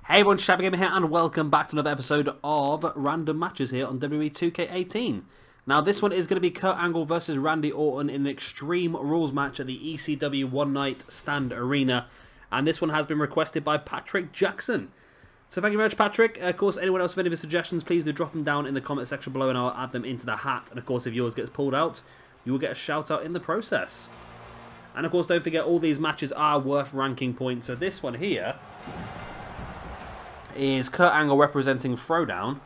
Hey everyone, Shabby Gamer here, and welcome back to another episode of Random Matches here on WWE 2K18. Now, this one is going to be Kurt Angle versus Randy Orton in an Extreme Rules match at the ECW One Night Stand Arena, and this one has been requested by Patrick Jackson. So thank you very much, Patrick. Of course, anyone else with any of the suggestions, please do drop them down in the comment section below, and I'll add them into the hat. And of course, if yours gets pulled out, you will get a shout out in the process. And of course, don't forget, all these matches are worth ranking points. So this one here is Kurt Angle representing Throwdown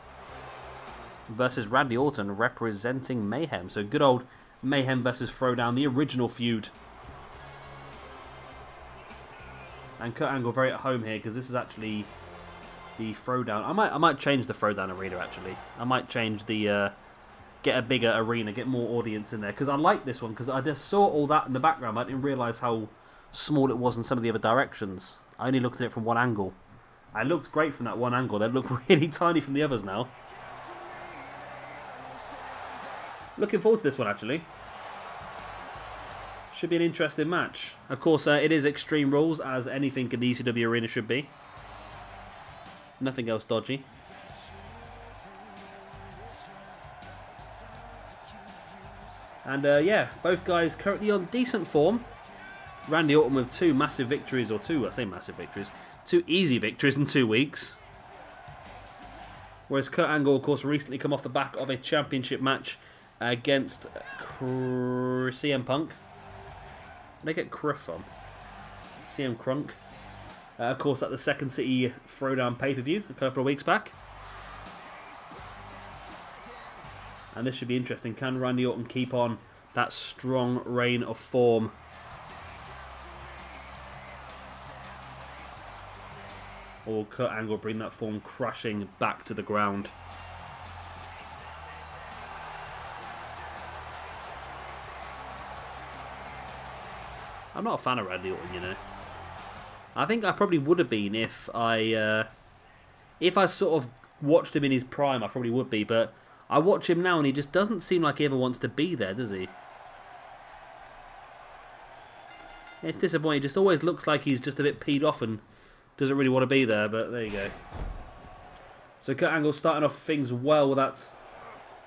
versus Randy Orton representing Mayhem. So good old Mayhem versus Throwdown, the original feud. And Kurt Angle very at home here because this is actually the Throwdown. I might change the Throwdown arena actually. I might change the get a bigger arena, get more audience in there, because I like this one because I just saw all that in the background. I didn't realise how small it was in some of the other directions. I only looked at it from one angle. I looked great from that one angle. They look really tiny from the others now. Looking forward to this one, actually. Should be an interesting match. Of course, it is Extreme Rules, as anything in the ECW arena should be. Nothing else dodgy. And yeah, both guys currently on decent form. Randy Orton with two massive victories, or two, I say massive victories, two easy victories in 2 weeks. Whereas Kurt Angle, of course, recently come off the back of a championship match against CM Punk. Where did I get Cruff from? CM Crunk. Of course, at the Second City Throwdown pay-per-view a couple of weeks back. And this should be interesting. Can Randy Orton keep on that strong reign of form? Or will Kurt Angle bring that form crashing back to the ground? I'm not a fan of Randy Orton, you know. I think I probably would have been if I sort of watched him in his prime. I probably would be, but I watch him now and he just doesn't seem like he ever wants to be there, does he? It's disappointing. He just always looks like he's just a bit peed off and doesn't really want to be there, but there you go. So Kurt Angle starting off things well with that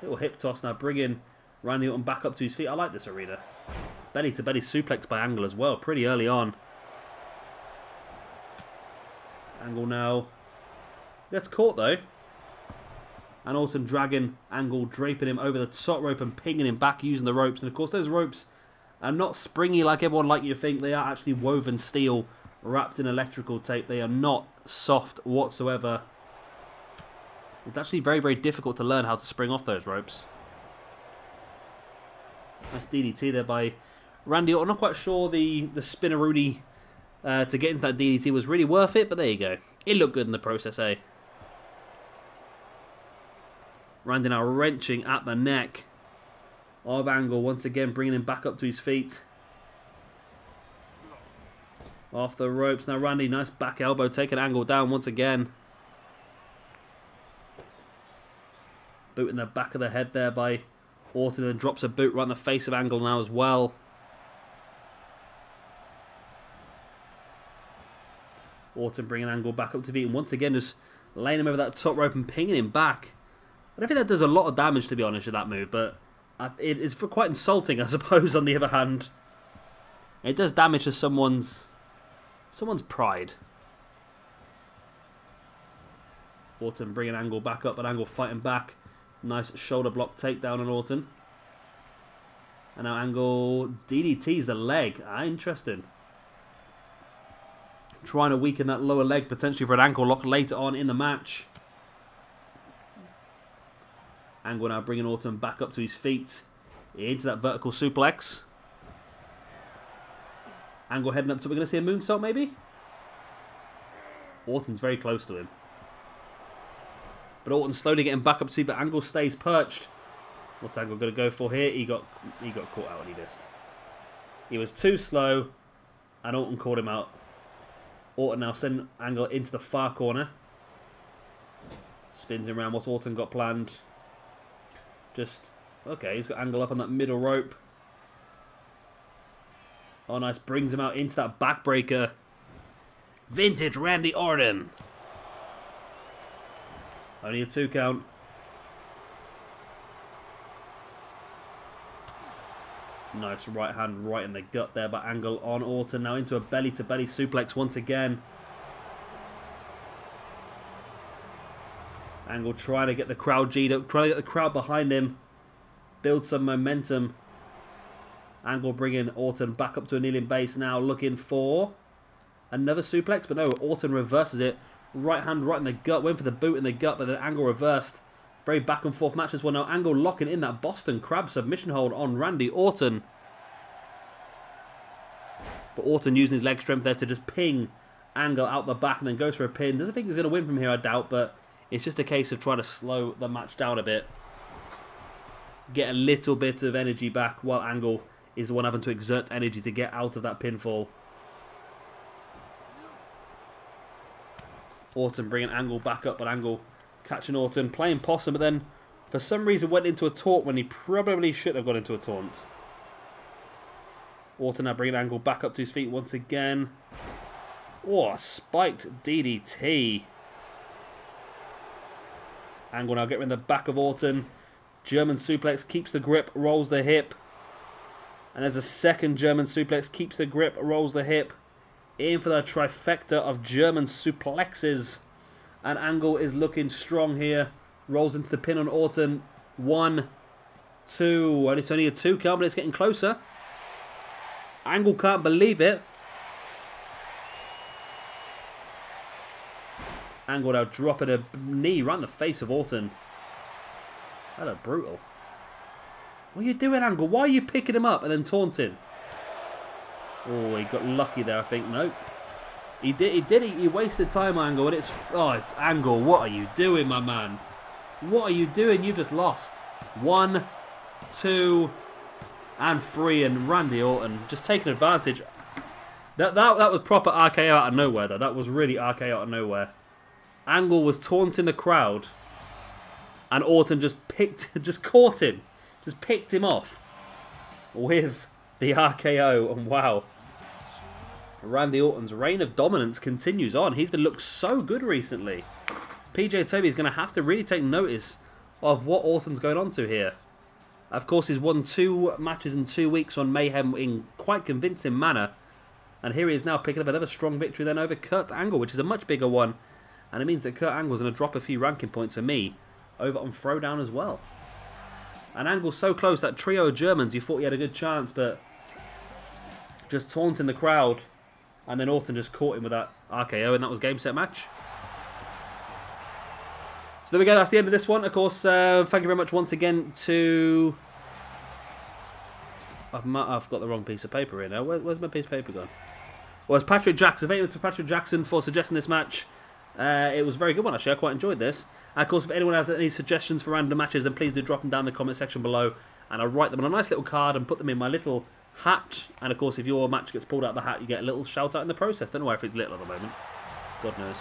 little hip toss. Now bringing Randy Orton back up to his feet. I like this arena. Belly to belly suplex by Angle as well, pretty early on. Angle now gets caught though. And Orton dragging Angle, draping him over the top rope and pinging him back using the ropes. And of course those ropes are not springy like everyone like you to think. They are actually woven steel, wrapped in electrical tape. They are not soft whatsoever. It's actually very, very difficult to learn how to spring off those ropes. Nice DDT there by Randy Orton. I'm not quite sure the spinneroonie to get into that DDT was really worth it, but there you go. It looked good in the process, eh? Randy now wrenching at the neck of Angle, once again bringing him back up to his feet. Off the ropes. Now Randy, nice back elbow, taking Angle down once again. Boot in the back of the head there by Orton, and drops a boot right in the face of Angle now as well. Orton bringing Angle back up to feet, and once again just laying him over that top rope and pinging him back. I don't think that does a lot of damage, to be honest, with that move, but it is quite insulting, I suppose, on the other hand. It does damage to someone's pride. Orton bringing Angle back up, but Angle fighting back. Nice shoulder block takedown on Orton. And now Angle DDTs the leg. Interesting. Trying to weaken that lower leg potentially for an ankle lock later on in the match. Angle now bringing Orton back up to his feet. Into that vertical suplex. Angle heading up to, we're going to see a moonsault maybe? Orton's very close to him. But Orton's slowly getting back up to, but Angle stays perched. What's Angle going to go for here? He got caught out and he missed. He was too slow and Orton caught him out. Orton now sending Angle into the far corner. Spins him around. What's Orton got planned? Just, okay, he's got Angle up on that middle rope. Oh, nice. Brings him out into that backbreaker. Vintage Randy Orton. Only a 2 count. Nice right hand right in the gut there by Angle on Orton. Now into a belly-to-belly suplex once again. Angle trying to get the crowd G'd up, trying to get the crowd behind him. Build some momentum. Angle bringing Orton back up to a kneeling base now, looking for another suplex, but no, Orton reverses it. Right hand right in the gut, went for the boot in the gut, but then Angle reversed. Very back and forth match as well. Now Angle locking in that Boston Crab submission hold on Randy Orton. But Orton using his leg strength there to just ping Angle out the back and then goes for a pin. Doesn't think he's going to win from here, I doubt, but it's just a case of trying to slow the match down a bit. Get a little bit of energy back while Angle is the one having to exert energy to get out of that pinfall. Orton bringing Angle back up, but Angle catching Orton, playing possum, but then for some reason went into a taunt when he probably shouldn't have gone into a taunt. Orton now bringing Angle back up to his feet once again. Oh, spiked DDT. Angle now getting in the back of Orton. German suplex, keeps the grip, rolls the hip. And there's a second German suplex, keeps the grip, rolls the hip. In for the trifecta of German suplexes. And Angle is looking strong here. Rolls into the pin on Orton. 1, 2. And it's only a 2 count, but it's getting closer. Angle can't believe it. Angle now dropping a knee right in the face of Orton. That looked brutal. What are you doing, Angle? Why are you picking him up and then taunting? Oh, he got lucky there, I think. Nope. He wasted time, Angle, and it's Angle. What are you doing, my man? What are you doing? You just lost. 1, 2, and 3, and Randy Orton just taking advantage. That was proper RKO out of nowhere, though. That was really RKO out of nowhere. Angle was taunting the crowd, and Orton just caught him, just picked him off with the RKO, and wow. Randy Orton's reign of dominance continues on. He's been looked so good recently. PJ Toby's going to have to really take notice of what Orton's going on to here. Of course, he's won 2 matches in 2 weeks on Mayhem in quite convincing manner. And here he is now picking up another strong victory then over Kurt Angle, which is a much bigger one. And it means that Kurt Angle's going to drop a few ranking points for me over on Throwdown as well. And Angle's so close, that trio of Germans, you thought he had a good chance, but just taunting the crowd. And then Orton just caught him with that RKO, and that was game, set, match. So there we go, that's the end of this one. Of course, thank you very much once again to... I've got the wrong piece of paper here now. Where's my piece of paper gone? Well, it's Patrick Jackson. Thank you to Patrick Jackson for suggesting this match. It was a very good one, actually. I quite enjoyed this. And of course, if anyone has any suggestions for random matches, then please do drop them down in the comment section below. And I'll write them on a nice little card and put them in my little hat. And of course, if your match gets pulled out of the hat, you get a little shout out in the process. Don't know why if it's little at the moment. God knows.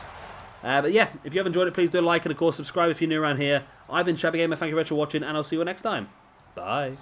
But yeah, if you have enjoyed it, please do a like and of course subscribe if you're new around here. I've been Shabby Gamer. Thank you very much for watching, and I'll see you next time. Bye.